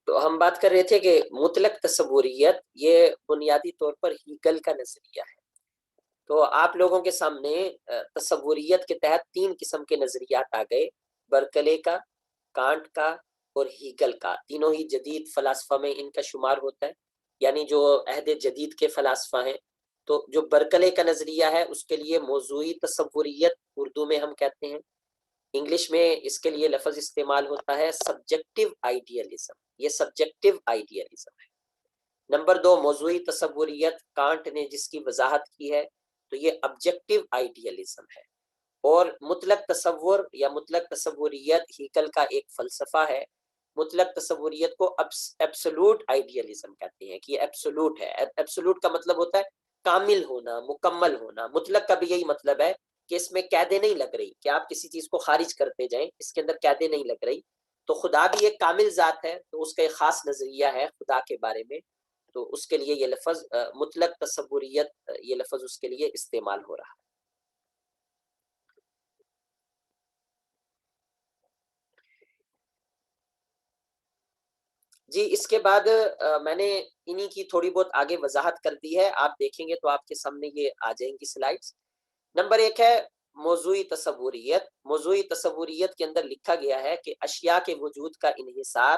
تو ہم بات کر رہے تھے کہ مطلق تصوریت یہ بنیادی طور پر ہیگل کا نظریہ ہے. تو آپ لوگوں کے سامنے تصوریت کے تحت 3 قسم کے نظریات آ گئے، برکلے کا، کانٹ کا اور ہیگل کا. تینوں ہی جدید فلاسفہ میں ان کا شمار ہوتا ہے، یعنی جو عہد جدید کے فلاسفہ ہیں. تو جو برکلے کا نظریہ ہے اس کے لیے موضوعی تصوریت اردو میں ہم کہتے ہیں، انگلش میں اس کے لیے لفظ استعمال ہوتا ہے سبجیکٹو آئیڈیالزم. یہ سبجیکٹو آئیڈیالزم ہے. نمبر 2 موضوعی تصوریت، کانٹ نے جس کی وضاحت کی ہے، تو یہ آبجیکٹو آئیڈیالزم ہے. اور مطلق تصور یا مطلق تصوریت ہیکل کا ایک فلسفہ ہے. مطلق تصوریت کو ایبسولوٹ آئیڈیالزم کہتے ہیں کہ یہ ایبسولوٹ ہے. ایبسولوٹ کا مطلب ہوتا ہے کامل ہونا، مکمل ہونا. مطلق کا بھی یہی مطلب ہے کہ اس میں قیدیں نہیں لگ رہی کہ آپ کسی چیز کو خارج کرتے جائیں، اس کے اندر قیدیں نہیں لگ رہی. تو خدا بھی ایک کامل ذات ہے، تو اس کا ایک خاص نظریہ ہے خدا کے بارے میں. تو اس کے لیے یہ لفظ مطلق تصوریت، یہ لفظ اس کے لیے استعمال ہو رہا ہے. جی اس کے بعد میں نے انہی کی تھوڑی بہت آگے وضاحت کر دی ہے، آپ دیکھیں گے تو آپ کے سامنے یہ آ جائیں گی سلائیڈز. نمبر 1 ہے موضوعی تصوریت. موضوعی تصوریت کے اندر لکھا گیا ہے کہ اشیاء کے وجود کا انحصار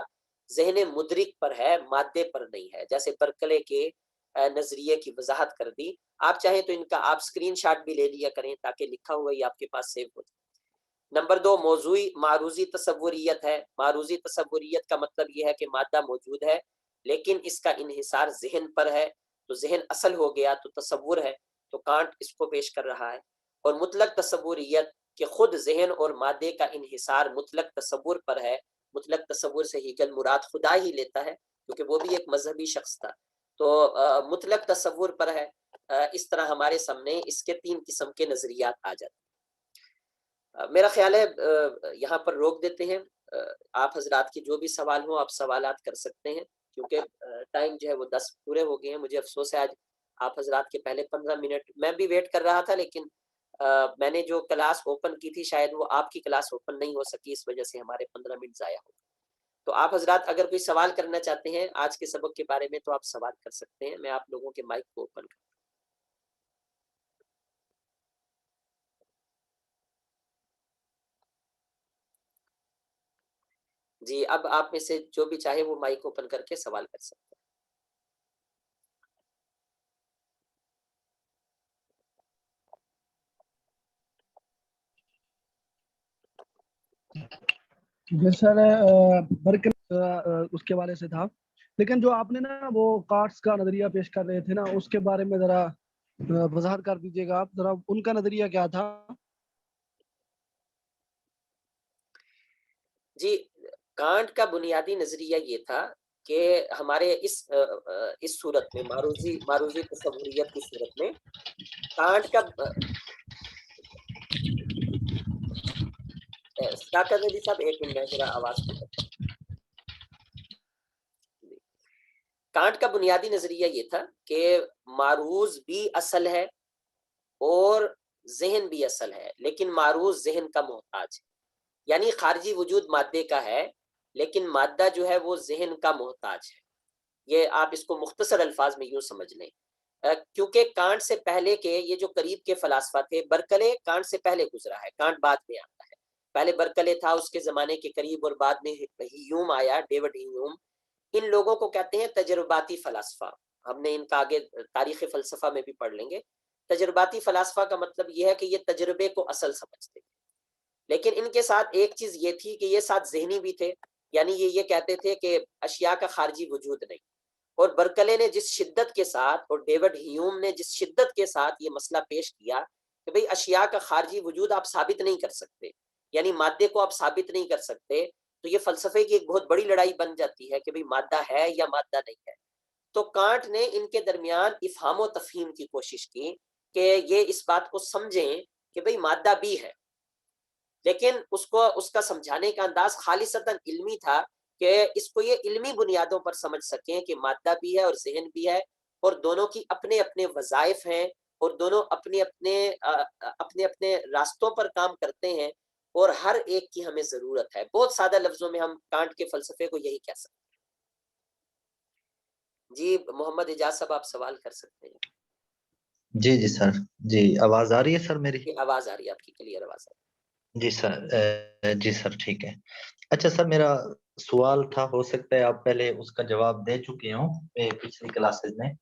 ذہن مدرک پر ہے، مادے پر نہیں ہے. جیسے برکلے کے نظریے کی وضاحت کر دی. آپ چاہیں تو ان کا آپ اسکرین شاٹ بھی لے لیا کریں تاکہ لکھا ہوا ہی آپ کے پاس سیو ہو جائے. نمبر 2 موضوعی معروضی تصوریت ہے. معروضی تصوریت کا مطلب یہ ہے کہ مادہ موجود ہے لیکن اس کا انحصار ذہن پر ہے، تو ذہن اصل ہو گیا تو تصور ہے. تو کانٹ اس کو پیش کر رہا ہے. اور مطلق تصوریت کہ خود ذہن اور مادے کا انحصار مطلق تصور پر ہے. مطلق تصور سے ہیگل مراد خدا ہی لیتا ہے کیونکہ وہ بھی ایک مذہبی شخص تھا. تو مطلق تصور پر ہے. اس طرح ہمارے سامنے اس کے 3 قسم کے نظریات آ جاتے ہیں. میرا خیال ہے یہاں پر روک دیتے ہیں. آپ حضرات کے جو بھی سوال ہوں آپ سوالات کر سکتے ہیں کیونکہ ٹائم جو ہے وہ 10 پورے ہو گئے ہیں. مجھے افسوس ہے آج آپ حضرات کے پہلے 15 منٹ میں بھی ویٹ کر رہا تھا، لیکن میں نے جو کلاس اوپن کی تھی شاید وہ آپ کی کلاس اوپن نہیں ہو سکی، اس وجہ سے ہمارے 15 منٹ ضائع ہو. تو آپ حضرات اگر کوئی سوال کرنا چاہتے ہیں آج کے سبق کے بارے میں تو آپ سوال کر سکتے ہیں. میں آپ لوگوں کے مائک کو اوپن کروں. جی اب آپ میں سے جو بھی چاہے وہ مائک اوپن کر کے سوال کر سکتے ہیں. جیسا برکل اس کے بارے سے تھا، لیکن جو آپ نے نا وہ کارٹس کا نظریہ پیش کر رہے تھے نا اس کے بارے میں ذرا وضاحت کر دیجیے گا آپ ذرا، ان کا نظریہ کیا تھا؟ جی کانٹ کا بنیادی نظریہ یہ تھا کہ ہمارے اس صورت میں معروضی تصوریت کی صورت میں کانٹ کا ساکر نبی صاحب ایک منٹ میں ذرا آواز کو کرتا ہوں. کانٹ کا بنیادی نظریہ یہ تھا کہ معروض بھی اصل ہے اور ذہن بھی اصل ہے، لیکن معروض ذہن کا محتاج ہے. یعنی خارجی وجود مادے کا ہے لیکن مادہ جو ہے وہ ذہن کا محتاج ہے. یہ آپ اس کو مختصر الفاظ میں یوں سمجھ لیں. کیونکہ کانٹ سے پہلے کے یہ جو قریب کے فلاسفہ تھے، برکلے کانٹ سے پہلے گزرا ہے، کانٹ بعد میں آتا ہے. پہلے برکلے تھا اس کے زمانے کے قریب اور بعد میں ہیوم آیا، ڈیوڈ ہیوم. ان لوگوں کو کہتے ہیں تجرباتی فلاسفہ. ہم نے ان کا آگے تاریخ فلسفہ میں بھی پڑھ لیں گے. تجرباتی فلاسفہ کا مطلب یہ ہے کہ یہ تجربے کو اصل سمجھتے ہیں، لیکن ان کے ساتھ ایک چیز یہ تھی کہ یہ ساتھ ذہنی بھی تھے. یعنی یہ کہتے تھے کہ اشیاء کا خارجی وجود نہیں. اور برکلے نے جس شدت کے ساتھ اور ڈیوڈ ہیوم نے جس شدت کے ساتھ یہ مسئلہ پیش کیا کہ بھئی اشیاء کا خارجی وجود آپ ثابت نہیں کر سکتے، یعنی مادے کو آپ ثابت نہیں کر سکتے، تو یہ فلسفے کی ایک بہت بڑی لڑائی بن جاتی ہے کہ بھئی مادہ ہے یا مادہ نہیں ہے. تو کانٹ نے ان کے درمیان افہام و تفہیم کی کوشش کی کہ یہ اس بات کو سمجھیں کہ بھئی مادہ بھی ہے، لیکن اس کا سمجھانے کا انداز خالصتاً علمی تھا کہ اس کو یہ علمی بنیادوں پر سمجھ سکیں کہ مادہ بھی ہے اور ذہن بھی ہے، اور دونوں کی اپنے اپنے وظائف ہیں اور دونوں اپنے اپنے راستوں پر کام کرتے ہیں اور ہر ایک کی ہمیں ضرورت ہے. بہت سادہ لفظوں میں ہم کانٹ کے فلسفے کو یہی کہہ سکتے ہیں. جی محمد اجاز صاحب آپ سوال کر سکتے ہیں. جی جی سر. جی آواز آ رہی ہے سر میری؟ جی آواز آ رہی ہے آپ کی، کلیئر آواز آ رہی جی سر. جی سر ٹھیک ہے. اچھا سر میرا سوال تھا، ہو سکتا ہے آپ پہلے اس کا جواب دے چکے ہوں پچھلی کلاسز میں.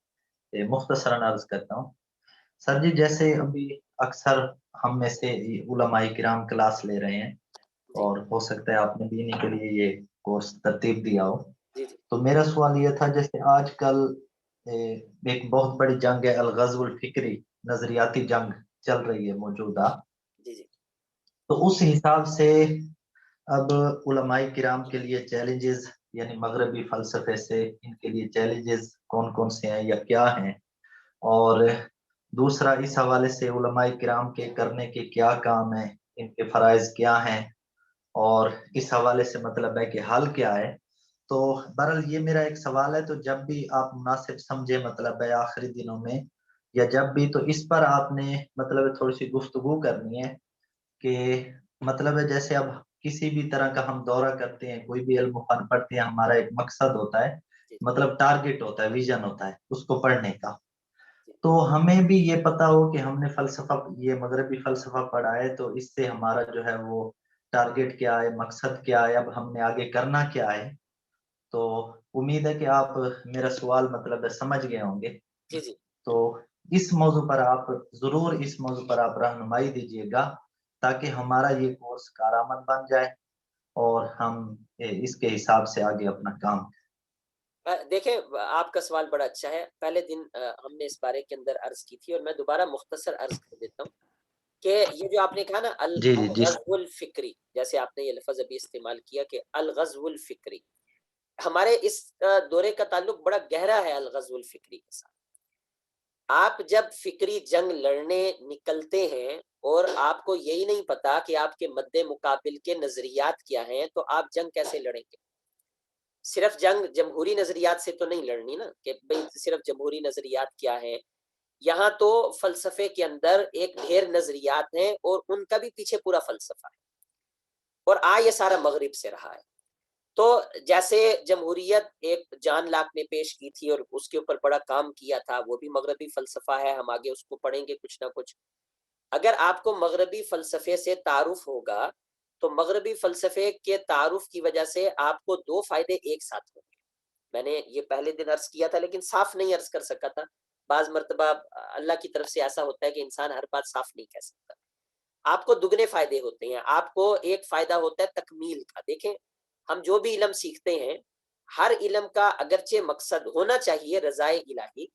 مختصراً عرض کرتا ہوں سر جی. جیسے ابھی اکثر ہم میں سے علماء کرام کلاس لے رہے ہیں، ہے. اور ہو سکتا ہے آپ نے بھی انہیں کے لیے یہ کورس ترتیب دیا ہو. جی جی تو میرا سوال یہ تھا، جیسے آج کل ایک بہت بڑی جنگ ہے، الغزو الفکری، نظریاتی جنگ چل رہی ہے موجودہ. جی جی تو اس حساب سے اب علماء کرام کے لیے چیلنجز، یعنی مغربی فلسفے سے ان کے لیے چیلنجز کون کون سے ہیں یا کیا ہیں، اور دوسرا اس حوالے سے علماء کرام کے کرنے کے کیا کام ہیں، ان کے فرائض کیا ہیں، اور اس حوالے سے مطلب ہے کہ حل کیا ہے. تو بہرحال یہ میرا ایک سوال ہے. تو جب بھی آپ مناسب سمجھے، مطلب ہے آخری دنوں میں یا جب بھی، تو اس پر آپ نے مطلب تھوڑی سی گفتگو کرنی ہے کہ مطلب ہے جیسے اب کسی بھی طرح کا ہم دورہ کرتے ہیں، کوئی بھی علم و فن پڑھتے ہیں، ہمارا ایک مقصد ہوتا ہے، جی مطلب ٹارگٹ ہوتا ہے، ویژن ہوتا ہے اس کو پڑھنے کا. جی تو ہمیں بھی یہ پتا ہو کہ ہم نے فلسفہ، یہ مغربی فلسفہ پڑھا ہے، تو اس سے ہمارا جو ہے وہ ٹارگٹ کیا ہے، مقصد کیا ہے، اب ہم نے آگے کرنا کیا ہے. تو امید ہے کہ آپ میرا سوال مطلب ہے سمجھ گئے ہوں گے. جی جی تو اس موضوع پر آپ ضرور، اس موضوع پر آپ رہنمائی دیجیے گا تاکہ ہمارا یہ کورس کارآمد بن جائے اور ہم اس کے حساب سے آگے اپنا کام. دیکھیں آپ کا سوال بڑا اچھا ہے. پہلے دن ہم نے اس بارے کے اندر عرض کی تھی، اور میں دوبارہ مختصر عرض کر دیتا ہوں کہ یہ جو آپ نے کہا نا جی جی جی الغزو الفکری، جیسے آپ نے یہ لفظ ابھی استعمال کیا کہ الغزو الفکری، ہمارے اس دورے کا تعلق بڑا گہرا ہے الغزو الفکری کے ساتھ. آپ جب فکری جنگ لڑنے نکلتے ہیں اور آپ کو یہی نہیں پتا کہ آپ کے مد مقابل کے نظریات کیا ہیں، تو آپ جنگ کیسے لڑیں گے؟ صرف جنگ جمہوری نظریات سے تو نہیں لڑنی نا، کہ بھئی صرف جمہوری نظریات کیا ہیں. یہاں تو فلسفے کے اندر ایک ڈھیر نظریات ہیں، اور ان کا بھی پیچھے پورا فلسفہ ہے، اور یہ سارا مغرب سے رہا ہے. تو جیسے جمہوریت ایک جان لاک نے پیش کی تھی اور اس کے اوپر بڑا کام کیا تھا، وہ بھی مغربی فلسفہ ہے، ہم آگے اس کو پڑھیں گے کچھ نہ کچھ. اگر آپ کو مغربی فلسفے سے تعارف ہوگا تو مغربی فلسفے کے تعارف کی وجہ سے آپ کو دو فائدے ایک ساتھ ہوں گے. میں نے یہ پہلے دن عرض کیا تھا لیکن صاف نہیں عرض کر سکا تھا. بعض مرتبہ اللہ کی طرف سے ایسا ہوتا ہے کہ انسان ہر بات صاف نہیں کہہ سکتا. آپ کو دگنے فائدے ہوتے ہیں. آپ کو ایک فائدہ ہوتا ہے تکمیل کا. دیکھیں ہم جو بھی علم سیکھتے ہیں، ہر علم کا اگرچہ مقصد ہونا چاہیے رضائے الہی،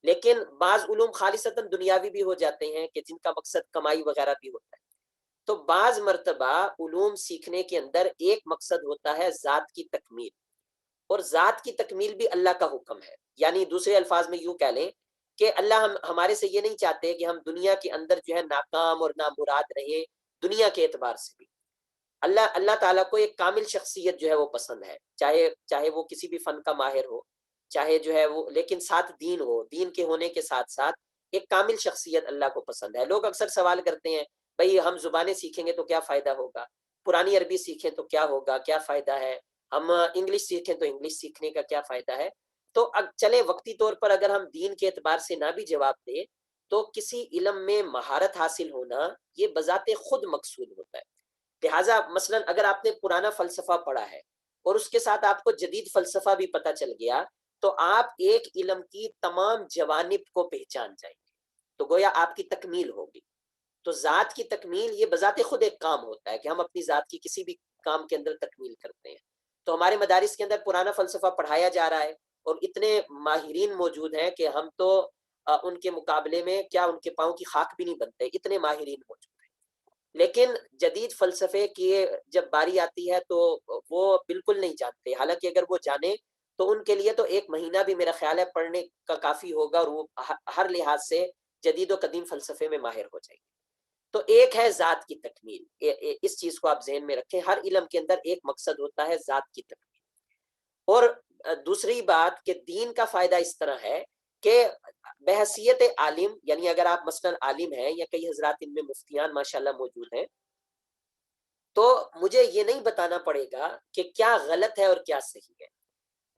لیکن بعض علوم خالصتاً دنیاوی بھی ہو جاتے ہیں کہ جن کا مقصد کمائی وغیرہ بھی ہوتا ہے. تو بعض مرتبہ علوم سیکھنے کے اندر ایک مقصد ہوتا ہے ذات کی تکمیل، اور ذات کی تکمیل بھی اللہ کا حکم ہے. یعنی دوسرے الفاظ میں یوں کہہ لیں کہ اللہ ہمارے سے یہ نہیں چاہتے کہ ہم دنیا کے اندر جو ہے ناکام اور نامراد رہیں دنیا کے اعتبار سے بھی. اللہ تعالیٰ کو ایک کامل شخصیت جو ہے وہ پسند ہے، چاہے وہ کسی بھی فن کا ماہر ہو، چاہے جو ہے وہ، لیکن ساتھ دین ہو، دین کے ہونے کے ساتھ ساتھ ایک کامل شخصیت اللہ کو پسند ہے. لوگ اکثر سوال کرتے ہیں بھئی ہم زبانیں سیکھیں گے تو کیا فائدہ ہوگا، پرانی عربی سیکھیں تو کیا ہوگا، کیا فائدہ ہے، ہم انگلش سیکھیں تو انگلش سیکھنے کا کیا فائدہ ہے. تو چلے وقتی طور پر اگر ہم دین کے اعتبار سے نہ بھی جواب دیں تو کسی علم میں مہارت حاصل ہونا یہ بذات خود مقصود ہوتا ہے. لہٰذا مثلا اگر آپ نے پرانا فلسفہ پڑھا ہے اور اس کے ساتھ آپ کو جدید فلسفہ بھی پتہ چل گیا تو آپ ایک علم کی تمام جوانب کو پہچان جائیں گے، تو گویا آپ کی تکمیل ہوگی. تو ذات کی تکمیل یہ بذات خود ایک کام ہوتا ہے کہ ہم اپنی ذات کی کسی بھی کام کے اندر تکمیل کرتے ہیں. تو ہمارے مدارس کے اندر پرانا فلسفہ پڑھایا جا رہا ہے اور اتنے ماہرین موجود ہیں کہ ہم تو ان کے مقابلے میں کیا ان کے پاؤں کی خاک بھی نہیں بنتے، اتنے ماہرین موجود ہیں. لیکن جدید فلسفے کی جب باری آتی ہے تو وہ بالکل نہیں جانتے، حالانکہ اگر وہ جانے تو ان کے لیے تو ایک مہینہ بھی میرا خیال ہے پڑھنے کا کافی ہوگا، اور وہ ہر لحاظ سے جدید و قدیم فلسفے میں ماہر ہو جائیں گے. تو ایک ہے ذات کی تکمیل، اس چیز کو آپ ذہن میں رکھیں، ہر علم کے اندر ایک مقصد ہوتا ہے ذات کی تکمیل. اور دوسری بات کہ دین کا فائدہ اس طرح ہے کہ بحیثیت عالم، یعنی اگر آپ مثلا عالم ہیں یا کئی حضرات ان میں مفتیان ماشاءاللہ موجود ہیں، تو مجھے یہ نہیں بتانا پڑے گا کہ کیا غلط ہے اور کیا صحیح ہے.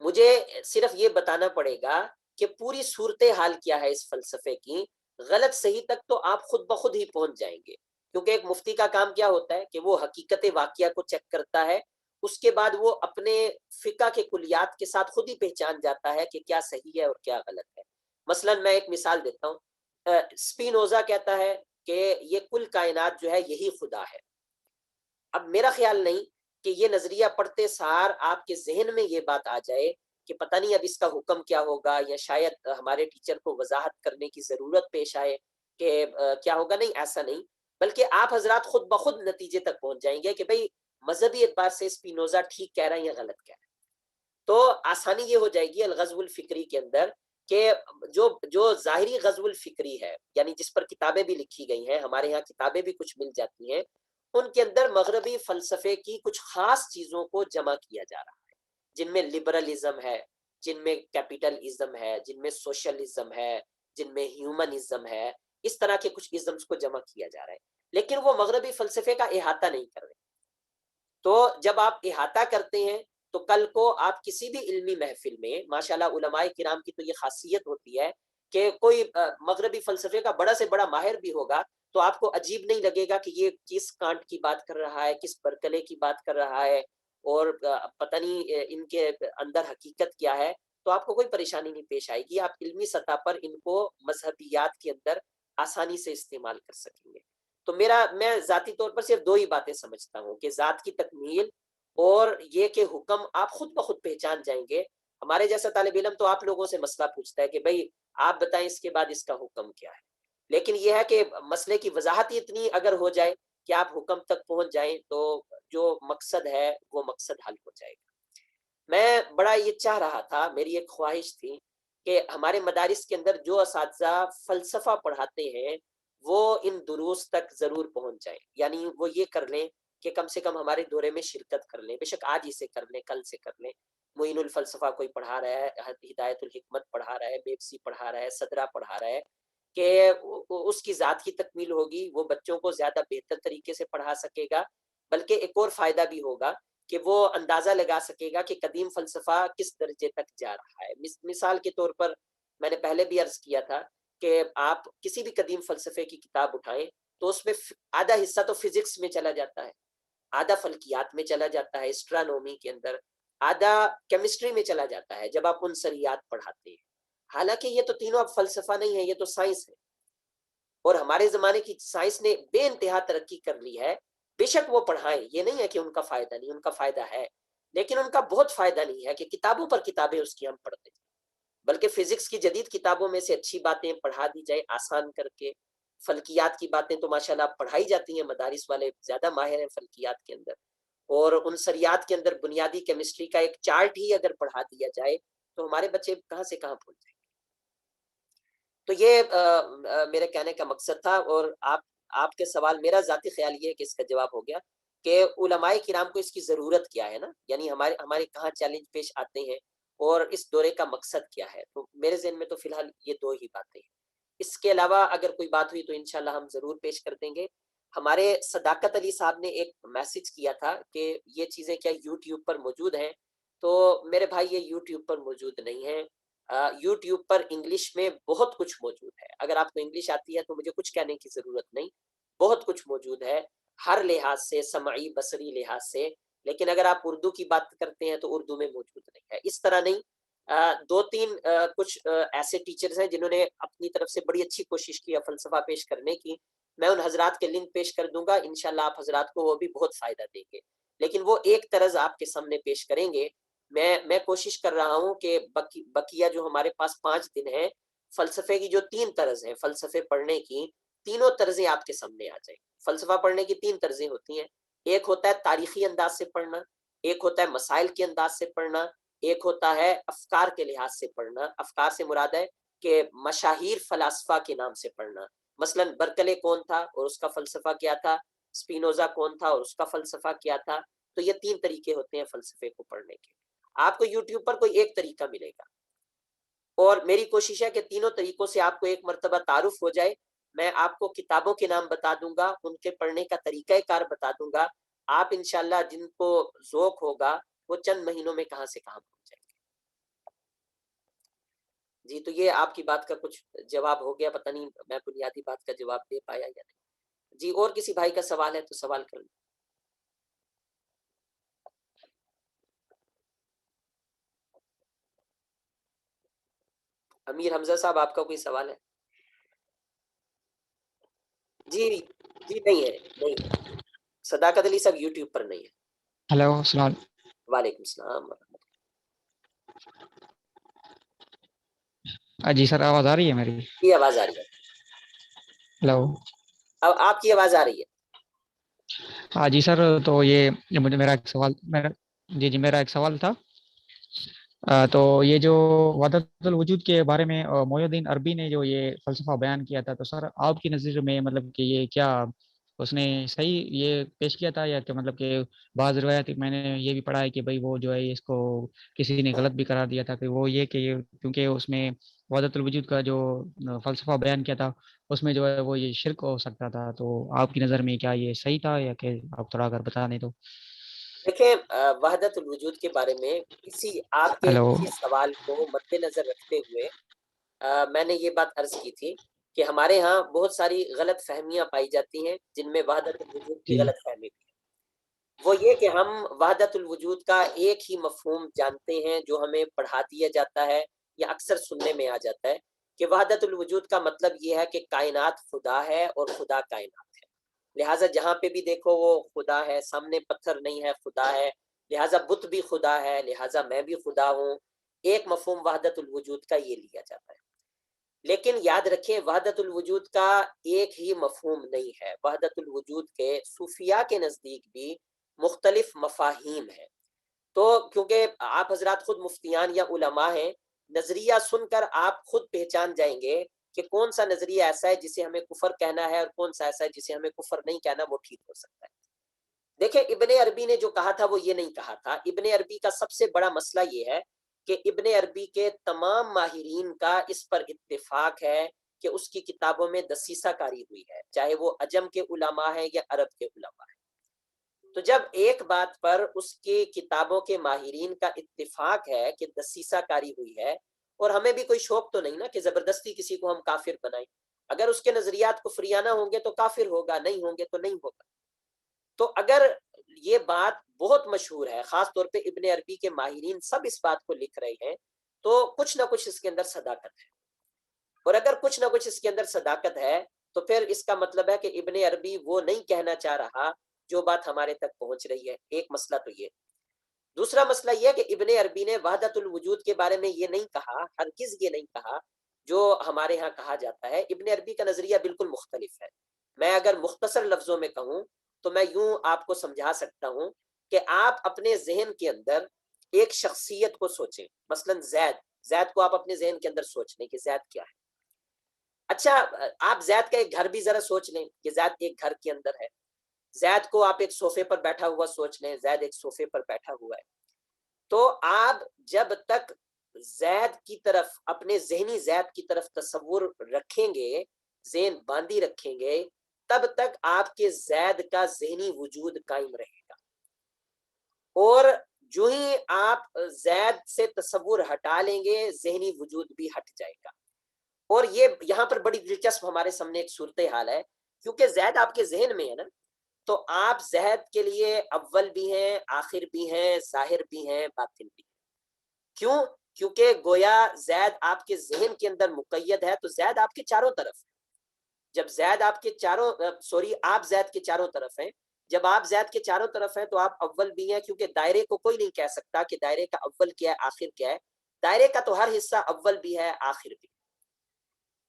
مجھے صرف یہ بتانا پڑے گا کہ پوری صورتحال کیا ہے اس فلسفے کی، غلط صحیح تک تو آپ خود بخود ہی پہنچ جائیں گے، کیونکہ ایک مفتی کا کام کیا ہوتا ہے کہ وہ حقیقت واقعہ کو چیک کرتا ہے، اس کے بعد وہ اپنے فقہ کے کلیات کے ساتھ خود ہی پہچان جاتا ہے کہ کیا صحیح ہے اور کیا غلط ہے۔ مثلا میں ایک مثال دیتا ہوں، اسپینوزا کہتا ہے کہ یہ کل کائنات جو ہے یہی خدا ہے۔ اب میرا خیال نہیں کہ یہ نظریہ پڑھتے سار آپ کے ذہن میں یہ بات آ جائے کہ پتہ نہیں اب اس کا حکم کیا ہوگا، یا شاید ہمارے ٹیچر کو وضاحت کرنے کی ضرورت پیش آئے کہ کیا ہوگا۔ نہیں، ایسا نہیں، بلکہ آپ حضرات خود بخود نتیجے تک پہنچ جائیں گے کہ بھئی مذہبی اعتبار سے اسپینوزا ٹھیک کہہ رہا ہے یا غلط کہہ رہا ہے۔ تو آسانی یہ ہو جائے گی الغزو الفکری کے اندر کہ جو ظاہری غزو الفکری ہے، یعنی جس پر کتابیں بھی لکھی گئی ہیں، ہمارے ہاں کتابیں بھی کچھ مل جاتی ہیں، ان کے اندر مغربی فلسفے کی کچھ خاص چیزوں کو جمع کیا جا رہا ہے، جن میں لبرلزم ہے، جن میں کیپیٹلزم ہے، جن میں سوشلزم ہے، جن میں ہیومنزم ہے، اس طرح کے کچھ ازمز کو جمع کیا جا رہا ہے، لیکن وہ مغربی فلسفے کا احاطہ نہیں کر رہے۔ تو جب آپ احاطہ کرتے ہیں تو کل کو آپ کسی بھی علمی محفل میں، ماشاءاللہ علماء کرام کی تو یہ خاصیت ہوتی ہے کہ کوئی مغربی فلسفے کا بڑا سے بڑا ماہر بھی ہوگا تو آپ کو عجیب نہیں لگے گا کہ یہ کس کانٹ کی بات کر رہا ہے، کس برکلے کی بات کر رہا ہے، اور پتہ نہیں ان کے اندر حقیقت کیا ہے۔ تو آپ کو کوئی پریشانی نہیں پیش آئے گی، آپ علمی سطح پر ان کو مذہبیات کے اندر آسانی سے استعمال کر سکیں گے۔ تو میں ذاتی طور پر صرف دو ہی باتیں سمجھتا ہوں کہ ذات کی تکمیل اور یہ کہ حکم آپ خود بخود پہچان جائیں گے۔ ہمارے جیسا طالب علم تو آپ لوگوں سے مسئلہ پوچھتا ہے کہ بھئی آپ بتائیں اس کے بعد اس کا حکم کیا ہے، لیکن یہ ہے کہ مسئلے کی وضاحت اتنی اگر ہو جائے کہ آپ حکم تک پہنچ جائیں تو جو مقصد ہے وہ مقصد حل ہو جائے گا۔ میں بڑا یہ چاہ رہا تھا، میری ایک خواہش تھی کہ ہمارے مدارس کے اندر جو اساتذہ فلسفہ پڑھاتے ہیں وہ ان دروس تک ضرور پہنچ جائیں، یعنی وہ یہ کر لیں کہ کم سے کم ہمارے دورے میں شرکت کر لیں، بے شک آج ہی سے کر لیں، کل سے کر لیں۔ معین الفلسفہ کوئی پڑھا رہا ہے، ہدایت الحکمت پڑھا رہا ہے، بیبسی پڑھا رہا ہے، صدرہ پڑھا رہا ہے، کہ اس کی ذات کی تکمیل ہوگی، وہ بچوں کو زیادہ بہتر طریقے سے پڑھا سکے گا، بلکہ ایک اور فائدہ بھی ہوگا کہ وہ اندازہ لگا سکے گا کہ قدیم فلسفہ کس درجے تک جا رہا ہے۔ مثال کے طور پر میں نے پہلے بھی عرض کیا تھا کہ آپ کسی بھی قدیم فلسفے کی کتاب اٹھائیں تو اس میں آدھا حصہ تو فزکس میں چلا جاتا ہے، آدھا فلکیات میں چلا جاتا ہے، اسٹرانومی کے اندر آدھا کیمسٹری میں چلا جاتا ہے جب آپ عنصریات پڑھاتے ہیں۔ حالانکہ یہ تو تینوں اب فلسفہ نہیں ہے، یہ تو سائنس ہے، اور ہمارے زمانے کی سائنس نے بے انتہا ترقی کر لی ہے۔ بے شک وہ پڑھائیں، یہ نہیں ہے کہ ان کا فائدہ نہیں، ان کا فائدہ ہے، لیکن ان کا بہت فائدہ نہیں ہے کہ کتابوں پر کتابیں اس کی ہم پڑھتے ہیں، بلکہ فزکس کی جدید کتابوں میں سے اچھی باتیں پڑھا دی جائے آسان کر کے۔ فلکیات کی باتیں تو ماشاءاللہ پڑھائی جاتی ہیں، مدارس والے زیادہ ماہر ہیں فلکیات کے اندر، اور عنصریات کے اندر بنیادی کیمسٹری کا ایک چارٹ ہی اگر پڑھا دیا جائے تو ہمارے بچے کہاں سے کہاں پہنچ جائیں گے۔ تو یہ میرے کہنے کا مقصد تھا، اور آپ کے سوال، میرا ذاتی خیال یہ ہے کہ اس کا جواب ہو گیا کہ علماء کرام کو اس کی ضرورت کیا ہے نا، یعنی ہمارے کہاں چیلنج پیش آتے ہیں اور اس دورے کا مقصد کیا ہے۔ تو میرے ذہن میں تو فی الحال یہ دو ہی باتیں ہیں، اس کے علاوہ اگر کوئی بات ہوئی تو انشاءاللہ ہم ضرور پیش کر دیں گے۔ ہمارے صداقت علی صاحب نے ایک میسج کیا تھا کہ یہ چیزیں کیا یوٹیوب پر موجود ہیں، تو میرے بھائی یہ یوٹیوب پر موجود نہیں ہیں۔ یوٹیوب پر انگلش میں بہت کچھ موجود ہے، اگر آپ کو انگلش آتی ہے تو مجھے کچھ کہنے کی ضرورت نہیں، بہت کچھ موجود ہے ہر لحاظ سے، سمعی بصری لحاظ سے، لیکن اگر آپ اردو کی بات کرتے ہیں تو اردو میں موجود نہیں ہے۔ اس طرح نہیں، دو تین کچھ ایسے ٹیچرز ہیں جنہوں نے اپنی طرف سے بڑی اچھی کوشش کی ہے فلسفہ پیش کرنے کی، میں ان حضرات کے لنک پیش کر دوں گا، انشاءاللہ آپ حضرات کو وہ بھی بہت فائدہ دیں گے، لیکن وہ ایک طرز آپ کے سامنے پیش کریں گے۔ میں کوشش کر رہا ہوں کہ بقیہ جو ہمارے پاس 5 دن ہیں، فلسفے کی جو 3 طرز ہیں فلسفے پڑھنے کی، تینوں طرزیں آپ کے سامنے آ جائیں۔ فلسفہ پڑھنے کی 3 طرزیں ہوتی ہیں، ایک ہوتا ہے تاریخی انداز سے پڑھنا، ایک ہوتا ہے مسائل کے انداز سے پڑھنا، ایک ہوتا ہے افکار کے لحاظ سے پڑھنا۔ افکار سے مراد ہے کہ مشاہیر فلاسفہ کے نام سے پڑھنا، مثلا برکلے کون تھا اور اس کا فلسفہ کیا تھا، اسپینوزا کون تھا اور اس کا فلسفہ کیا تھا۔ تو یہ 3 طریقے ہوتے ہیں فلسفے کو پڑھنے کے۔ آپ کو یوٹیوب پر کوئی ایک طریقہ ملے گا، اور میری کوشش ہے کہ تینوں طریقوں سے آپ کو ایک مرتبہ تعارف ہو جائے۔ میں آپ کو کتابوں کے نام بتا دوں گا، ان کے پڑھنے کا طریقہ کار بتا دوں گا، آپ انشاءاللہ جن کو ذوق ہوگا وہ چند مہینوں میں کہاں سے کہاں پہنچ جائیں گے۔ جی تو یہ آپ کی بات کا کچھ جواب ہو گیا، پتہ نہیں میں بنیادی بات کا جواب دے پایا یا نہیں. جی اور کسی بھائی کا سوال ہے تو سوال کر لیں. امیر حمزہ صاحب آپ کا کوئی سوال ہے؟ جی جی نہیں ہے، نہیں ہے. صداقت علی صاحب یوٹیوب پر نہیں ہے. ہلو السلام. وعلیکم السلام ورحمۃ جی سر آواز آ رہی ہے میری؟ اللہ. یہ آواز آ رہی ہے. ہلو. اب آپ کی آواز آ رہی ہے. ہاں جی سر، تو یہ مجھے میرا ایک سوال میرا ایک سوال تھا. تو یہ جو وحدت الوجود کے بارے میں محی الدین عربی نے جو یہ فلسفہ بیان کیا تھا، تو سر آپ کی نظر میں مطلب کہ یہ کیا اس نے صحیح یہ پیش کیا تھا، یا کہ مطلب کہ بعض روایت میں نے یہ بھی پڑھا ہے کہ بھائی وہ جو ہے اس کو کسی نے غلط بھی قرار دیا تھا، کہ وہ یہ کہ کیونکہ اس میں وحدت الوجود کا جو فلسفہ بیان کیا تھا اس میں جو ہے وہ یہ شرک ہو سکتا تھا. تو آپ کی نظر میں کیا یہ صحیح تھا، یا کہ آپ تھوڑا اگر بتا دیں تو. دیکھیں وحدت الوجود کے بارے میں آپ کے ہلو. اسی سوال کو مد نظر رکھتے ہوئے میں نے یہ بات عرض کی تھی کہ ہمارے ہاں بہت ساری غلط فہمیاں پائی جاتی ہیں، جن میں وحدت الوجود کی جی غلط فہمی بھی ہے. وہ یہ کہ ہم وحدت الوجود کا ایک ہی مفہوم جانتے ہیں جو ہمیں پڑھا دیا جاتا ہے یا اکثر سننے میں آ جاتا ہے کہ وحدت الوجود کا مطلب یہ ہے کہ کائنات خدا ہے اور خدا کائنات ہے، لہٰذا جہاں پہ بھی دیکھو وہ خدا ہے، سامنے پتھر نہیں ہے خدا ہے، لہٰذا بت بھی خدا ہے، لہٰذا میں بھی خدا ہوں. ایک مفہوم وحدت الوجود کا یہ لیا جاتا ہے. لیکن یاد رکھیں وحدت الوجود کا ایک ہی مفہوم نہیں ہے. وحدت الوجود کے صوفیاء کے نزدیک بھی مختلف مفاہیم ہیں. تو کیونکہ آپ حضرات خود مفتیان یا علماء ہیں، نظریہ سن کر آپ خود پہچان جائیں گے کہ کون سا نظریہ ایسا ہے جسے ہمیں کفر کہنا ہے اور کون سا ایسا ہے جسے ہمیں کفر نہیں کہنا، وہ ٹھیک ہو سکتا ہے. دیکھیں ابن عربی نے جو کہا تھا وہ یہ نہیں کہا تھا. ابن عربی کا سب سے بڑا مسئلہ یہ ہے کہ ابن عربی کے تمام ماہرین کا اس پر اتفاق ہے کہ اس کی کتابوں میں دسیسہ کاری ہوئی ہے، چاہے وہ عجم کے علماء ہیں یا عرب کے علماء ہیں. تو جب ایک بات پر اس کی کتابوں کے ماہرین کا اتفاق ہے کہ دسیسہ کاری ہوئی ہے، اور ہمیں بھی کوئی شوق تو نہیں نا کہ زبردستی کسی کو ہم کافر بنائیں. اگر اس کے نظریات کفریانہ ہوں گے تو کافر ہوگا، نہیں ہوں گے تو نہیں ہوگا. تو اگر یہ بات بہت مشہور ہے، خاص طور پہ ابن عربی کے ماہرین سب اس بات کو لکھ رہے ہیں، تو کچھ نہ کچھ اس کے اندر صداقت ہے. اور اگر کچھ نہ کچھ اس کے اندر صداقت ہے تو پھر اس کا مطلب ہے کہ ابن عربی وہ نہیں کہنا چاہ رہا جو بات ہمارے تک پہنچ رہی ہے. ایک مسئلہ تو یہ. دوسرا مسئلہ یہ کہ ابن عربی نے وحدت الوجود کے بارے میں یہ نہیں کہا، ہرگز یہ نہیں کہا جو ہمارے ہاں کہا جاتا ہے. ابن عربی کا نظریہ بالکل مختلف ہے. میں اگر مختصر لفظوں میں کہوں تو میں یوں آپ کو سمجھا سکتا ہوں کہ آپ اپنے ذہن کے اندر ایک شخصیت کو سوچیں، مثلا زید کو آپ اپنے ذہن کے اندر سوچ لیں کہ زید کیا ہے. اچھا آپ زید کا ایک گھر بھی ذرا سوچ لیں کہ زید ایک گھر کے اندر ہے. زید کو آپ ایک صوفے پر بیٹھا ہوا سوچ لیں، زید ایک صوفے پر بیٹھا ہوا ہے. تو آپ جب تک زید کی طرف، اپنے ذہنی زید کی طرف تصور رکھیں گے، ذہن باندھی رکھیں گے، تب تک آپ کے زید کا ذہنی وجود قائم رہے گا. اور جو ہی آپ زید سے تصور ہٹا لیں گے ذہنی وجود بھی ہٹ جائے گا. اور یہ یہاں پر بڑی دلچسپ ہمارے سامنے ایک صورتحال ہے، کیونکہ زید آپ کے ذہن میں ہے نا، تو آپ زید کے لیے اول بھی ہیں، آخر بھی ہیں، ظاہر بھی ہیں، باطن بھی ہیں. کیوں؟ کیونکہ گویا زید آپ کے ذہن کے اندر مقید ہے، تو زید آپ کے چاروں طرف ہے. جب زید آپ کے آپ زید کے چاروں طرف ہیں. جب آپ زید کے چاروں طرف ہیں تو آپ اول بھی ہیں، کیونکہ دائرے کو کوئی نہیں کہہ سکتا کہ دائرے کا اول کیا ہے، آخر کیا ہے. دائرے کا تو ہر حصہ اول بھی ہے، آخر بھی.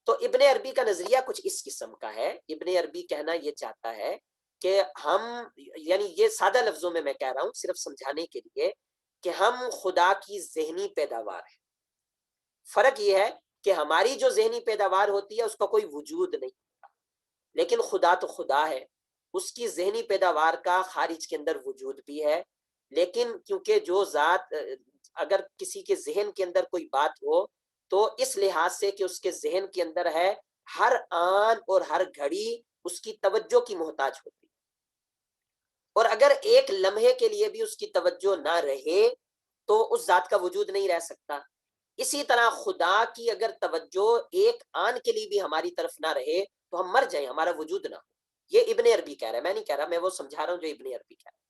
تو ابن عربی کا نظریہ کچھ اس قسم کا ہے. ابن عربی کہنا یہ چاہتا ہے کہ ہم، یعنی یہ سادہ لفظوں میں کہہ رہا ہوں صرف سمجھانے کے لیے، کہ ہم خدا کی ذہنی پیداوار ہیں. فرق یہ ہے کہ ہماری جو ذہنی پیداوار ہوتی ہے اس کا کوئی وجود نہیں ہوتا، لیکن خدا تو خدا ہے، اس کی ذہنی پیداوار کا خارج کے اندر وجود بھی ہے. لیکن کیونکہ جو ذات، اگر کسی کے ذہن کے اندر کوئی بات ہو تو اس لحاظ سے کہ اس کے ذہن کے اندر ہے، ہر آن اور ہر گھڑی اس کی توجہ کی محتاج ہوتی. اور اگر ایک لمحے کے لیے بھی اس کی توجہ نہ رہے تو اس ذات کا وجود نہیں رہ سکتا. اسی طرح خدا کی اگر توجہ ایک آن کے لیے بھی ہماری طرف نہ رہے تو ہم مر جائیں، ہمارا وجود نہ ہو. یہ ابن عربی کہہ رہا ہے، میں نہیں کہہ رہا، میں وہ سمجھا رہا ہوں جو ابن عربی کہہ رہا ہے.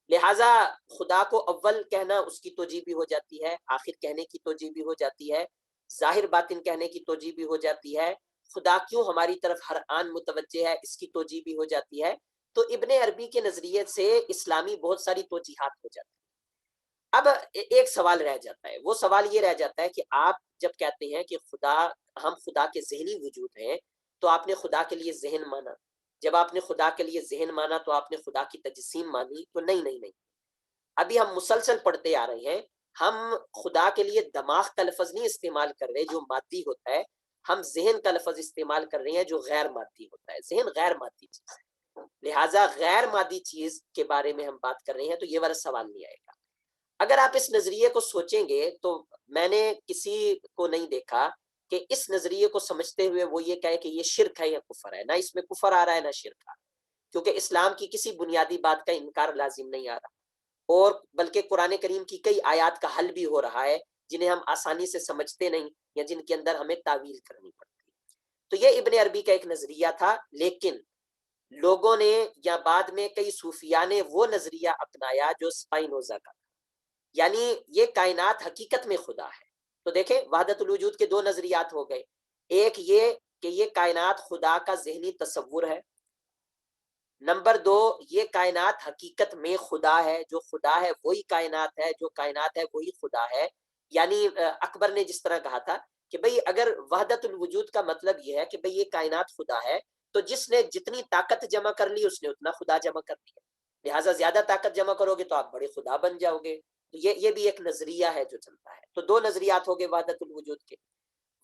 لہٰذا خدا کو اول کہنا اس کی توجیہ بھی ہو جاتی ہے، آخر کہنے کی توجیہ بھی ہو جاتی ہے، ظاہر باطن کہنے کی توجیہ بھی ہو جاتی ہے، خدا کیوں ہماری طرف ہر آن متوجہ ہے اس کی توجیہ بھی ہو جاتی ہے. تو ابن عربی کے نظریے سے اسلامی بہت ساری توجیحات ہو جاتی ہیں. اب ایک سوال رہ جاتا ہے، وہ سوال یہ رہ جاتا ہے کہ آپ جب کہتے ہیں کہ خدا، ہم خدا کے ذہنی وجود ہیں، تو آپ نے خدا کے لیے ذہن مانا. جب آپ نے خدا کے لیے ذہن مانا تو آپ نے خدا کی تجسیم مانی. تو نہیں، ابھی ہم مسلسل پڑھتے آ رہے ہیں، ہم خدا کے لیے دماغ کا لفظ نہیں استعمال کر رہے جو مادی ہوتا ہے، ہم ذہن کا لفظ استعمال کر رہے ہیں جو غیر مادی ہوتا ہے. ذہن غیر مادی چیز ہے، لہٰذا غیر مادی چیز کے بارے میں ہم بات کر رہے ہیں، تو یہ والا سوال نہیں آئے گا. اگر آپ اس نظریے کو سوچیں گے تو میں نے کسی کو نہیں دیکھا کہ اس نظریے کو سمجھتے ہوئے وہ یہ کہے کہ یہ شرک ہے یا کفر ہے. نہ اس میں کفر آ رہا ہے نہ شرک آ رہا ہے، کیونکہ اسلام کی کسی بنیادی بات کا انکار لازم نہیں آ رہا، اور بلکہ قرآن کریم کی کئی آیات کا حل بھی ہو رہا ہے جنہیں ہم آسانی سے سمجھتے نہیں یا جن کے اندر ہمیں تعویل کرنی پڑتی. تو یہ ابن عربی کا ایک نظریہ تھا، لیکن لوگوں نے یا بعد میں کئی صوفیاء نے وہ نظریہ اپنایا جو سپائنوزا کا، یعنی یہ کائنات حقیقت میں خدا ہے. تو دیکھیں وحدت الوجود کے دو نظریات ہو گئے، ایک یہ کہ یہ کائنات خدا کا ذہنی تصور ہے، نمبر دو یہ کائنات حقیقت میں خدا ہے، جو خدا ہے وہی کائنات ہے، جو کائنات ہے وہی خدا ہے. یعنی اکبر نے جس طرح کہا تھا کہ بھئی اگر وحدت الوجود کا مطلب یہ ہے کہ بھئی یہ کائنات خدا ہے، تو جس نے جتنی طاقت جمع کر لی اس نے اتنا خدا جمع کر لیا، لہٰذا زیادہ طاقت جمع کرو گے تو آپ بڑے خدا بن جاؤ گے. تو یہ بھی ایک نظریہ ہے جو چلتا ہے. تو دو نظریات ہو گئے وحدت الوجود کے.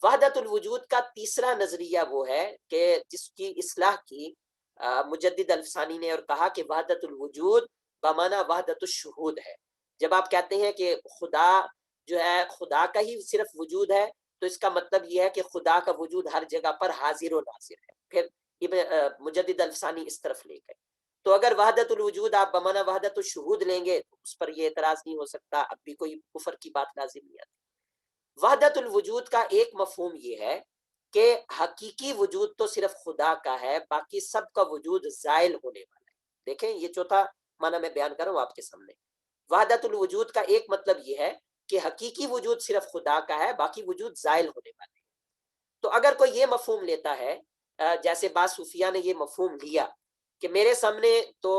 وحدت الوجود کا تیسرا نظریہ وہ ہے کہ جس کی اصلاح کی مجدد الفسانی نے، اور کہا کہ وحدت الوجود بمانا وحدت الشہود ہے. جب آپ کہتے ہیں کہ خدا جو ہے خدا کا ہی صرف وجود ہے، تو اس کا مطلب یہ ہے کہ خدا کا وجود ہر جگہ پر حاضر و ناظر ہے. پھر مجدد الفسانی اس طرف لے گئے. تو اگر وحدت الوجود آپ بمانا وحدت الشہود لیں گے تو اس پر یہ اعتراض نہیں ہو سکتا، اب بھی کوئی کفر کی بات لازم نہیں آتی. وحدت الوجود کا ایک مفہوم یہ ہے کہ حقیقی وجود تو صرف خدا کا ہے، باقی سب کا وجود زائل ہونے والا ہے. دیکھیں یہ چوتھا معنی میں بیان کر رہا ہوں آپ کے سامنے. وحدت الوجود کا ایک مطلب یہ ہے کہ حقیقی وجود صرف خدا کا ہے، باقی وجود زائل ہونے والے ہیں. تو اگر کوئی یہ مفہوم لیتا ہے، جیسے بعض صوفیاء نے یہ مفہوم لیا کہ میرے سامنے تو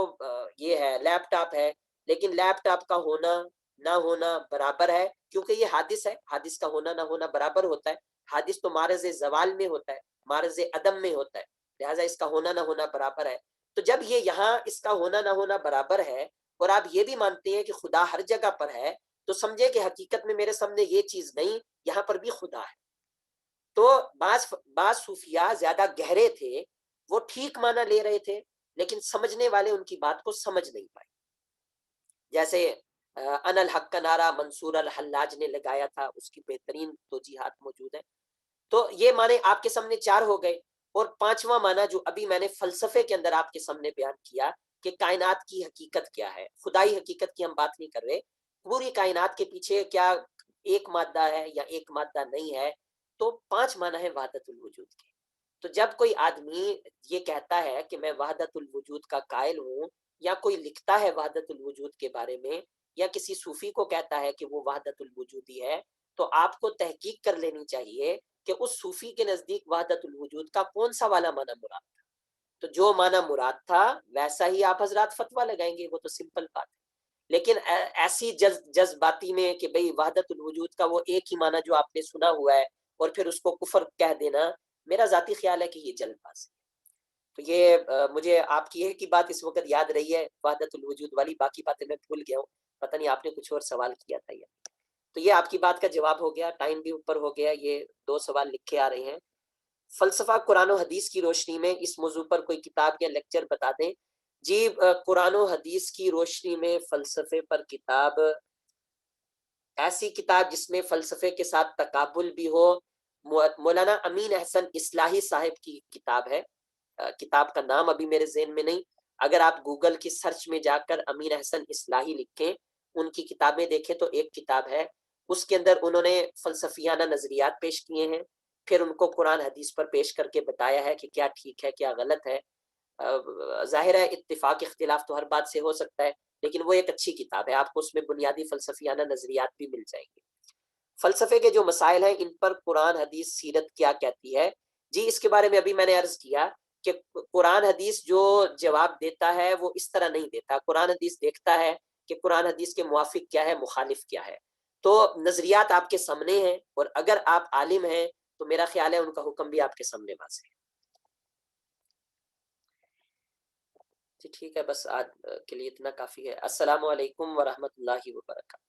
یہ ہے لیپ ٹاپ ہے، لیکن لیپ ٹاپ کا ہونا نہ ہونا برابر ہے، کیونکہ یہ حادث ہے، حادث کا ہونا نہ ہونا برابر ہوتا ہے. حادث تو معرض زوال میں ہوتا ہے، معرض عدم میں ہوتا ہے، لہٰذا اس کا ہونا نہ ہونا برابر ہے. تو جب یہ یہاں اس کا ہونا نہ ہونا برابر ہے اور آپ یہ بھی مانتے ہیں کہ خدا ہر جگہ پر ہے، تو سمجھے کہ حقیقت میں میرے سامنے یہ چیز نہیں، یہاں پر بھی خدا ہے. تو بعض صوفیاء زیادہ گہرے تھے، وہ ٹھیک معنی لے رہے تھے، لیکن سمجھنے والے ان کی بات کو سمجھ نہیں پائے. جیسے ان الحق کا نعرہ منصور الحلاج نے لگایا تھا، اس کی بہترین توجیحات موجود ہیں. تو یہ معنی آپ کے سامنے چار ہو گئے. اور پانچواں معنی جو ابھی میں نے فلسفے کے اندر آپ کے سامنے بیان کیا کہ کائنات کی حقیقت کیا ہے، خدائی حقیقت کی ہم بات نہیں کر رہے، پوری کائنات کے پیچھے کیا ایک مادہ ہے یا ایک مادہ نہیں ہے. تو پانچ معنی ہے وحدت الوجود کے. تو جب کوئی آدمی یہ کہتا ہے کہ میں وحدت الوجود کا قائل ہوں، یا کوئی لکھتا ہے وحدت الوجود کے بارے میں، یا کسی صوفی کو کہتا ہے کہ وہ وحدت الوجودی ہے، تو آپ کو تحقیق کر لینی چاہیے کہ اس صوفی کے نزدیک وحدت الوجود کا کون سا والا معنی مراد تھا. تو جو معنی مراد تھا ویسا ہی آپ حضرات فتویٰ لگائیں گے، وہ تو سمپل بات ہے. لیکن ایسی جذباتی میں کہ بھئی وحدت الوجود کا وہ ایک ہی معنی جو آپ نے سنا ہوا ہے اور پھر اس کو کفر کہہ دینا، میرا ذاتی خیال ہے کہ یہ جلد باز ہے. تو یہ مجھے آپ کی ایک ہی بات اس وقت یاد رہی ہے وحدت الوجود والی، باقی باتیں میں بھول گیا ہوں. پتہ نہیں آپ نے کچھ اور سوال کیا تھا. تو یہ آپ کی بات کا جواب ہو گیا، ٹائم بھی اوپر ہو گیا. یہ دو سوال لکھے آ رہے ہیں. فلسفہ قرآن و حدیث کی روشنی میں اس موضوع پر کوئی کتاب یا لیکچر بتا دیں. جی قرآن و حدیث کی روشنی میں فلسفے پر کتاب، ایسی کتاب جس میں فلسفے کے ساتھ تقابل بھی ہو، مولانا امین احسن اصلاحی صاحب کی کتاب ہے. کتاب کا نام ابھی میرے ذہن میں نہیں، اگر آپ گوگل کی سرچ میں جا کر امین احسن اصلاحی لکھیں، ان کی کتابیں دیکھیں تو ایک کتاب ہے اس کے اندر انہوں نے فلسفیانہ نظریات پیش کیے ہیں، پھر ان کو قرآن حدیث پر پیش کر کے بتایا ہے کہ کیا ٹھیک ہے کیا غلط ہے۔ ظاہر ہے اتفاق اختلاف تو ہر بات سے ہو سکتا ہے، لیکن وہ ایک اچھی کتاب ہے، آپ کو اس میں بنیادی فلسفیانہ نظریات بھی مل جائیں گے۔ فلسفے کے جو مسائل ہیں ان پر قرآن حدیث سیرت کیا کہتی ہے، جی اس کے بارے میں ابھی میں نے عرض کیا کہ قرآن حدیث جو جواب دیتا ہے وہ اس طرح نہیں دیتا، قرآن حدیث دیکھتا ہے کہ قرآن حدیث کے موافق کیا ہے، مخالف کیا ہے۔ تو نظریات آپ کے سامنے ہیں، اور اگر آپ عالم ہیں تو میرا خیال ہے ان کا حکم بھی آپ کے سامنے واضح ہے۔ جی ٹھیک ہے، بس آج کے لیے اتنا کافی ہے۔ السلام علیکم ورحمۃ اللہ وبرکاتہ۔